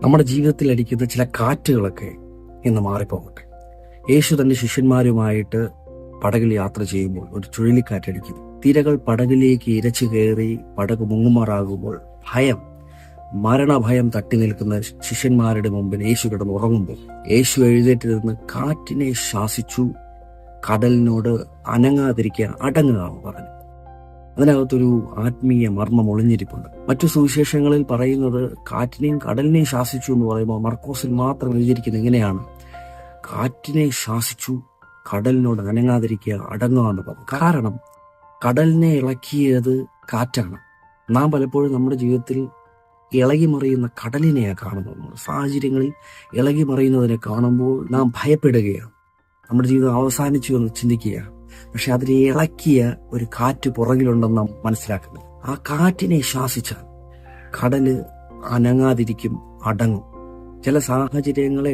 നമ്മുടെ ജീവിതത്തിൽ അടിക്കുന്ന ചില കാറ്റുകളൊക്കെ ഇന്ന് മാറിപ്പോകട്ടെ. യേശു തന്റെ ശിഷ്യന്മാരുമായിട്ട് പടകിൽ യാത്ര ചെയ്യുമ്പോൾ ഒരു ചുഴലിക്കാറ്റടിക്കും. തിരകൾ പടകിലേക്ക് ഇരച്ചു കയറി പടക് മുങ്ങുമാറാകുമ്പോൾ മരണഭയം തട്ടി നിൽക്കുന്ന ശിഷ്യന്മാരുടെ മുമ്പിൽ യേശു കിടന്ന് ഉറങ്ങുമ്പോൾ യേശു എഴുന്നേറ്റ് നിന്ന് കാറ്റിനെ ശാസിച്ചു, കടലിനോട് അനങ്ങാതിരിക്കാൻ അടങ്ങുക പറഞ്ഞു. അതിനകത്തൊരു ആത്മീയ മർമ്മം ഒളിഞ്ഞിരിപ്പുണ്ട്. മറ്റു സുവിശേഷങ്ങളിൽ പറയുന്നത് കാറ്റിനെയും കടലിനെയും ശാസിച്ചു എന്ന് പറയുമ്പോൾ മർക്കോസിൽ മാത്രം എഴുതിയിരിക്കുന്നത് ഇങ്ങനെയാണ്: കാറ്റിനെ ശാസിച്ചു, കടലിനോട് അനങ്ങാതിരിക്കുക, അടങ്ങുക എന്ന് പറഞ്ഞു. കാരണം കടലിനെ ഇളക്കിയത് കാറ്റാണ്. നാം പലപ്പോഴും നമ്മുടെ ജീവിതത്തിൽ ഇളകി മറിയുന്ന കടലിനെയാണ് കാണുന്നത്. സാഹചര്യങ്ങളിൽ ഇളകി മറിയുന്നതിനെ കാണുമ്പോൾ നാം ഭയപ്പെടുകയാണ്. നമ്മുടെ ജീവിതം അവസാനിച്ചു എന്ന് ചിന്തിക്കുകയാണ്. പക്ഷെ അതിനെ ഇളക്കിയ ഒരു കാറ്റ് പുറകിലുണ്ടെന്ന് നാം മനസ്സിലാക്കുന്നത്. ആ കാറ്റിനെ ശാസിച്ചാൽ കടല് അനങ്ങാതിരിക്കും, അടങ്ങും. ചില സാഹചര്യങ്ങളെ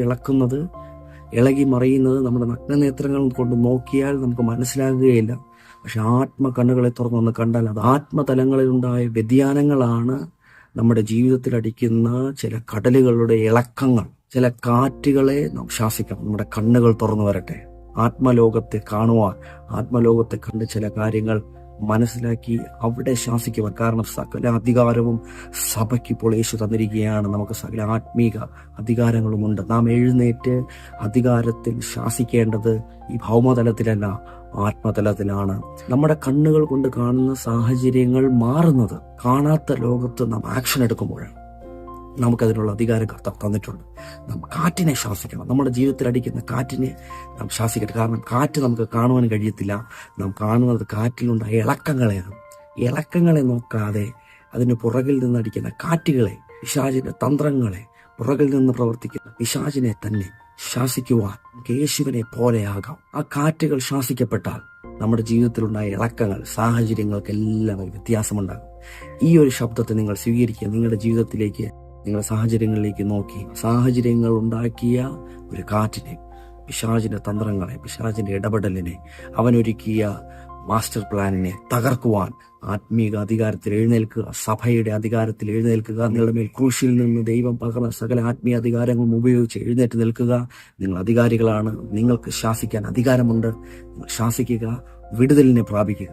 ഇളകി മറിയുന്നത് നമ്മുടെ നഗ്നനേത്രങ്ങൾ കൊണ്ട് നോക്കിയാൽ നമുക്ക് മനസ്സിലാകുകയില്ല. പക്ഷെ ആത്മകണ്ണുകളെ തുറന്നൊന്ന് കണ്ടാൽ അത് ആത്മതലങ്ങളിലുണ്ടായ വ്യതിയാനങ്ങളാണ് നമ്മുടെ ജീവിതത്തിൽ അടിക്കുന്ന ചില കടലുകളുടെ ഇളക്കങ്ങൾ. ചില കാറ്റുകളെ നാം ശാസിക്കണം. നമ്മുടെ കണ്ണുകൾ തുറന്നു വരട്ടെ, ആത്മലോകത്തെ കാണുവാൻ, ആത്മലോകത്തെ കണ്ട് ചില കാര്യങ്ങൾ മനസ്സിലാക്കി അവിടെ ശാസിക്കുവാൻ. കാരണം സകല അധികാരവും സഭയ്ക്ക് ഇപ്പോൾ യേശു തന്നിരിക്കുകയാണ്. നമുക്ക് സകല ആത്മീക അധികാരങ്ങളുമുണ്ട്. നാം എഴുന്നേറ്റ് അധികാരത്തിൽ ശാസിക്കേണ്ടത് ഈ ഭൗമതലത്തിലല്ല, ആത്മതലത്തിലാണ്. നമ്മുടെ കണ്ണുകൾ കൊണ്ട് കാണുന്ന സാഹചര്യങ്ങൾ മാറുന്നത് കാണാത്ത ലോകത്ത് നാം ആക്ഷൻ എടുക്കുമ്പോഴാണ്. നമുക്കതിനുള്ള അധികാരം കർത്താവ് തന്നിട്ടുണ്ട്. നാം കാറ്റിനെ ശാസിക്കണം. നമ്മുടെ ജീവിതത്തിൽ അടിക്കുന്ന കാറ്റിനെ നാം ശാസിക്കട്ടെ. കാരണം കാറ്റ് നമുക്ക് കാണുവാൻ കഴിയത്തില്ല. നാം കാണുന്നത് കാറ്റിലുണ്ടായ ഇളക്കങ്ങളെയാണ്. ഇളക്കങ്ങളെ നോക്കാതെ അതിന് പുറകിൽ നിന്ന് അടിക്കുന്ന കാറ്റുകളെ, പിശാചിന്റെ തന്ത്രങ്ങളെ, പുറകിൽ നിന്ന് പ്രവർത്തിക്കുന്ന പിശാചിനെ തന്നെ ശാസിക്കുവാൻ യേശുവിനെ പോലെയാകാം. ആ കാറ്റുകൾ ശാസിക്കപ്പെട്ടാൽ നമ്മുടെ ജീവിതത്തിലുണ്ടായ ഇളക്കങ്ങൾ, സാഹചര്യങ്ങൾക്കെല്ലാം വ്യത്യാസമുണ്ടാകും. ഈ ഒരു ശബ്ദത്തെ നിങ്ങൾ സ്വീകരിക്കുക. നിങ്ങളുടെ ജീവിതത്തിലേക്ക്, നിങ്ങളുടെ സാഹചര്യങ്ങളിലേക്ക് നോക്കി സാഹചര്യങ്ങൾ ഉണ്ടാക്കിയ ഒരു കാറ്റിനെ, പിശാചിന്റെ തന്ത്രങ്ങളെ, പിശാചിന്റെ ഇടപെടലിനെ, അവനൊരുക്കിയ മാസ്റ്റർ പ്ലാനിനെ തകർക്കുവാൻ ആത്മീക അധികാരത്തിൽ എഴുന്നേൽക്കുക. സഭയുടെ അധികാരത്തിൽ എഴുന്നേൽക്കുക. നിങ്ങളുടെ മേൽ ക്രൂശിൽ നിന്ന് ദൈവം പകർന്ന സകല ആത്മീയ അധികാരങ്ങളും ഉപയോഗിച്ച് എഴുന്നേറ്റ് നിൽക്കുക. നിങ്ങൾ അധികാരികളാണ്. നിങ്ങൾക്ക് ശാസിക്കാൻ അധികാരമുണ്ട്. നിങ്ങൾ ശാസിക്കുക, വിടുതലിനെ പ്രാപിക്കുക.